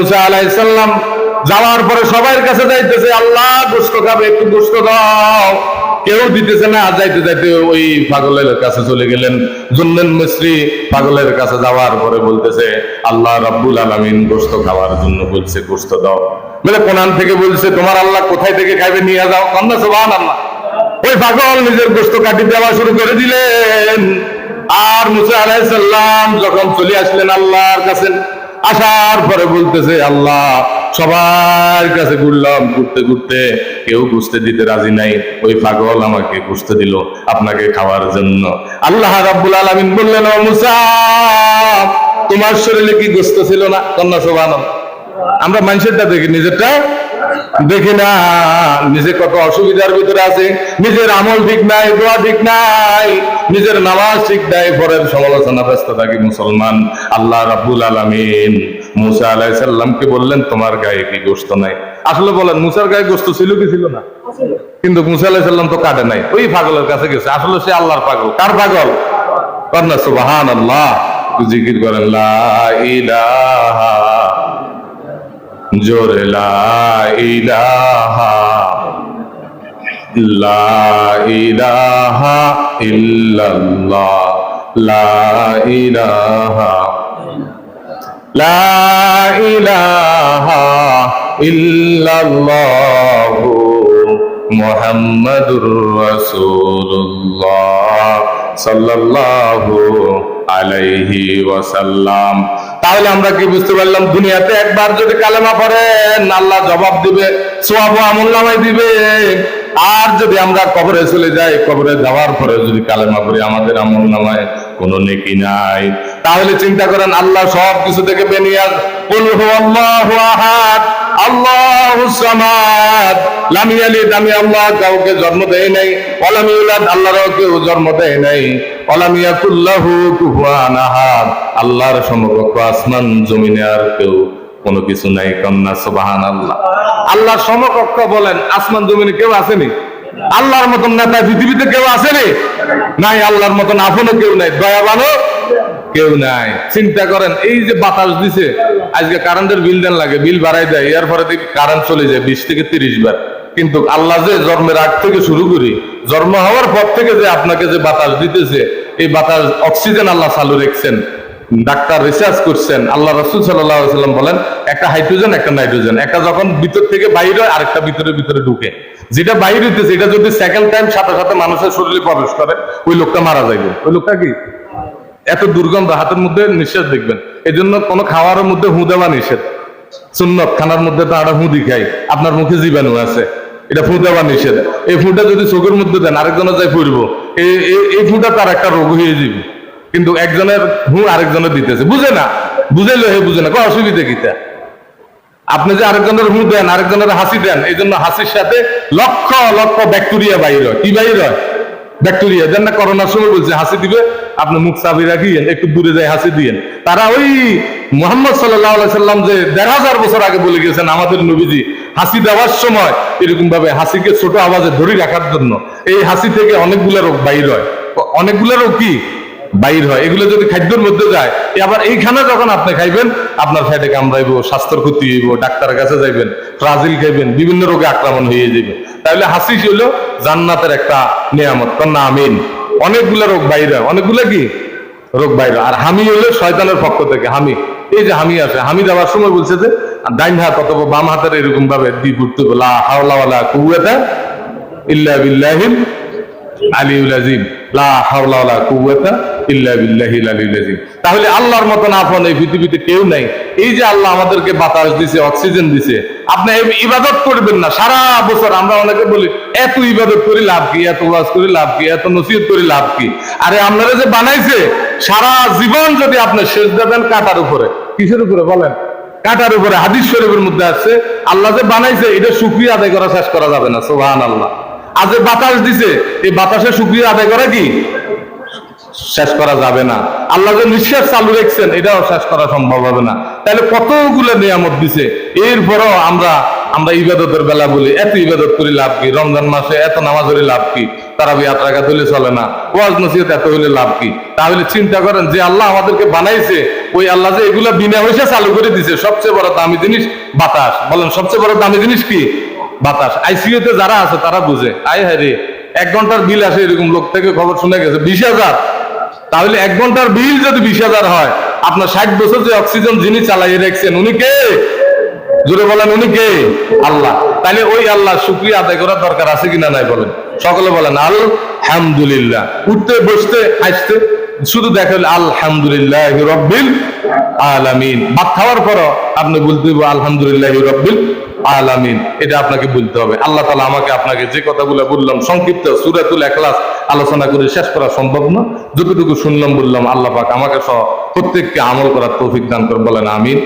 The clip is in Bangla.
মুসা আলাইহিস সালাম যাওয়ার পরে সবার কাছে যাইতেছে, আল্লাহ গোশত খাবে, একটু গোশত দাও। কেউ দিতেছে না। যাইতে যাইতে ওই পাগলের কাছে চলে গেলেন। জুন্নুন মিসরি পাগলের কাছে যাওয়ার পরে বলতেছে, আল্লাহ রাব্বুল আলামিন গোশত খাওয়ার জন্য বলছে, গোশত দাও। বলে কোরআন থেকে বলছে, তোমার আল্লাহ কোথায় থেকে খাইবে নিয়ে যাও। কন্যা সুবহানাল্লাহ। ওই পাগল নিজের গোশত কাটি দেওয়া শুরু করে দিলেন। আর মুসা আলাইহিস সালাম যখন চলে আসলেন আল্লাহর কাছে, আসার পরে বলতেছে, আল্লাহ সবার কাছে ঘুরলাম, ঘুরতে ঘুরতে কেউ গোশত দিতে রাজি নাই। ওই পাগল আমাকে গোশত দিল আপনাকে খাওয়ার জন্য। আল্লাহ রাব্বুল আলামিন বললেন, ও মুসা, তোমার শরীরে কি গোশত ছিল না? কন্যা সুবহানাল্লাহ। আমরা মানুষেরটা দেখি, নিজেরটা দেখি না। নিজে কত অসুবিধার ভিতরে আছে, নিজের আমল ঠিক নাই, দোয়া ঠিক নাই, নিজের নামাজ ঠিক নাই, পরের সমালোচনা ব্যস্ত থাকি মুসলমান। আল্লাহ রাব্বুল আলামিন মুসা আলাইহিস সালামকে বললেন, তোমার গায়ে কি গোশত নাই? আসলে বলেন, মুসার গায়ে গোশত ছিল কি ছিল না? কিন্তু মুসা আলাইহিস সালাম তো কাটে নাই, ওই পাগলের কাছে গেছে। আসলে সে আল্লাহর পাগল। কার পাগল? কন্যা সুবহানাল্লাহ। জিকির করেন, লা ইলাহা, জোরে লা ইলাহা, লা ইলাহা ইল্লাল্লাহ, লা ইলাহা, লা ইলাহা ইল্লাল্লাহ মুহাম্মাদুর রাসূলুল্লাহ সাল্লাল্লাহু আলাইহি ওয়াসাল্লাম। তাহলে আমরা কি বুঝতে পারলাম? দুনিয়াতে একবার যদি কালেমা পড়েন, আল্লাহ জবাব দিবে, সওয়াব ও আমলনামায় দিবে। আর যদি আমরা কবরে চলে যাই, কবরে যাওয়ার পরে যদি কালেমা পড়ি, আমাদের আমলনামায় কোনো নেকি নাই। তাহলে চিন্তা করেন, আল্লাহ সব কিছু থেকে বেনিয়াজ। কুল হুয়াল্লাহু আহাদ, আল্লাহুস সামাদ, লাম ইয়ালিদ, আমি আল্লাহ কাউকে জন্ম দেই নাই, ওয়া লাম ইউলাদ, আল্লাহরও কেউ জন্ম দেয় নাই, ওয়া লাম ইয়াকুল লাহু কুফুয়ান আহাদ, আল্লাহর সমকক্ষ আসমান জমিনে আর কেউ কোনো কিছু নাই। কন্যা সুবহানাল্লাহ। আল্লাহর সমকক্ষ বলেন, আসমান জমিনে কেউ আসেনি? আল্লাহর মতন নেতা পৃথিবীতে কেউ আসেনি? নাই। আল্লাহর মতন আপনও কেউ নাই, দয়াবানও কেউ নাই। চিন্তা করেন, এই যে বাতাস দিছে, আজকে কারেন্টের বিল দেন লাগে, বিল বাড়াই দেয়, এরপরে কারেন্ট চলে যায় 20 থেকে 30 বার। কিন্তু আল্লাহ যে জন্মের আগ থেকে শুরু করি, জন্ম হওয়ার পর থেকে যে আপনাকে যে বাতাস দিতেছে, এই বাতাস অক্সিজেন আল্লাহ চালু রেখেছেন। ডাক্তার রিসার্চ করছেন। আল্লাহ রাসূল সাল্লাল্লাহু আলাইহি ওয়াসাল্লাম বলেন, একটা হাইড্রোজেন, একটা নাইট্রোজেন, একটা যখন ভিতর থেকে বাইর হয়, আরেকটা ভিতরে ভিতরে ঢুকে। যেটা বাইর হইতেছে, এটা যদি সেকেন্ড টাইম সাথে সাথে মানুষের শরীরে প্রবেশ করে, ওই লোকটা মারা যাবে। ওই লোকটা কি এত দুর্গন্ধ, হাতের মধ্যে নিঃশ্বাস দেখবেন। এই জন্য কোনো খাওয়ার মধ্যে হু দেওয়া নিষেধ। সুন্নত, খানার মধ্যে তো আমরা হুদি খাই, আপনার মুখে জীবাণু আছে, এটা ফু দেওয়া নিষেধ। এই ফুটা যদি চোখের মধ্যে দেন, আরেকজনের যাই পড়বো, এই ফুটা তার একটা রোগ হয়ে যাবে। কিন্তু একজনের হু আরেকজনের দিতেছে, বুঝে না, বুঝাইলো হে বুঝে না, অসুবিধা কিটা? আপনি যে আরেকজনের হু দেন, আরেকজনের হাসি দেন, এই জন্য হাসির সাথে লক্ষ লক্ষ ব্যাকটেরিয়া বাইর হয়। কি বাইর হয়? ব্যাকটেরিয়া। যেন না করোনার সময় বলছে, হাসি দিবে, আপনি মুখ চাবি রাখিয়েন, একটু দূরে যায় হাসি দিয়েন। তারা ওই মুহাম্মদ সাল্লাল্লাহু আলাইহি সাল্লাম যে 1500 বছর আগে বলে গেছেন, আমাদের নবীজি হাসি দেওয়ার সময় এরকম ভাবে হাসিকে ছোট আওয়াজে ধরে রাখার জন্য, এই হাসি থেকে অনেকগুলো রোগ বাইর হয়। অনেকগুলো রোগ কি বাইর হয়? এগুলো যদি খাদ্যের মধ্যে যায়, আবার এইখানে যখন আপনি খাইবেন, আপনার ফ্যাটে কামড়াইবো, স্বাস্থ্যের ক্ষতি হইব, ডাক্তারের কাছে যাইবেন, ব্রাজিল খাইবেন, বিভিন্ন রোগে আক্রমণ হয়ে যাবে। তাহলে হাসি ছিল জান্নাতের একটা নিয়ামত। কন্যা আমিন। অনেকগুলো রোগ বাইর হয়, অনেকগুলো কি রোগ বাইর হয়। আর হামি হলো শয়তানের পক্ষ থেকে। হামি, এই যে হামি আছে, হামি দেওয়ার সময় বলছে যে ডাইন হাত অথবা বাম হাতের এরকম ভাবে দিয়ে ঘুরতে, লা হাওলা ওয়ালা কুওয়াতা ইল্লা বিল্লাহিল আলিউল আযীম, লা হাওলা ওয়ালা কুওয়াতা ইল্লা বিল্লাহিল আলিউল আযীম। তাহলে আল্লাহর মতন আপন এই পৃথিবীতে কেউ নাই। এই যে আল্লাহ আমাদেরকে বাতাস দিছে, অক্সিজেন দিছে, আপনি ইবাদত করবেন না সারা বছর? আমরা অনেকে বলি, এত ইবাদত করি লাভ কি, এত ওয়াজ করি লাভ কি, এত নসিহত করি লাভ কি? আরে আপনারা যে বানাইছে, সারা জীবন যদি আপনি সেজদা দেন কাটার উপরে, কিসের উপরে বলেন? কাটার উপরে। হাদিস শরীফের মধ্যে আছে, আল্লাহ যে বানাইছে, এটা শুকরিয়া আদায় করা শেষ করা যাবে না। সুবহানাল্লাহ। আজ যে বাতাস দিছে, এই বাতাসের শুকরিয়া আদায় করা কি শেষ করা যাবে না। আল্লাহ যে নিঃশ্বাস চালু রেখেছেন, এটাও শেষ করা সম্ভব হবে না। তাহলে কতগুলো নিয়ামত দিছে, এরপরও আমরা আমরা ইবাদতের বেলা বলি এত ইবাদত করি লাভ কি, রমজান মাসে এত নামাজ হলে লাভ কি, তারাবি 8 রাকাত হলে চলে না, ওয়াজ নসিহত এত হলে লাভ কি? তাহলে চিন্তা করেন যে আল্লাহ আমাদেরকে বানাইছে, ওই আল্লাহ যে এগুলা বিনা পয়সা চালু করে দিছে। সবচেয়ে বড় দামি জিনিস বাতাস। বলেন সবচেয়ে বড় দামি জিনিস কি? বাতাস। আইসিইউ তে যারা আছে তারা বুঝে, আয় হায় রে 1 ঘন্টার বিল আসে, এরকম লোক থেকে খবর শুনে গেছে 20,000। তাহলে 1 ঘন্টার বিল যদি 20,000 হয়, আপনার 60 বছর যে অক্সিজেন যিনি চালাইয়ে রাখছেন উনি কে? জোরে বলেন উনি কে? আল্লাহ। তাহলে ওই আল্লাহ শুকরিয়া আদায় করার দরকার আছে কিনা নাই বলেন? সকলে বলেন আলহামদুলিল্লাহ। উঠতে বসতে হাসতে শুধু দেখেন আলহামদুলিল্লাহ রব্বিল আলামিন। ভাত খাওয়ার পরও আপনি বলতে হবে আলহামদুলিল্লাহ রব্বিল আলামিন। এটা আপনাকে বলতে হবে। আল্লাহ তাআলা আমাকে আপনাকে যে কথাগুলো বললাম সংক্ষিপ্ত সূরাতুল ইখলাস আলোচনা করে শেষ করা সম্ভব না, যতটুকু শুনলাম বললাম, আল্লাহ পাক আমাকে সহ প্রত্যেককে আমল করার তৌফিক দান করে। বলেন আমিন।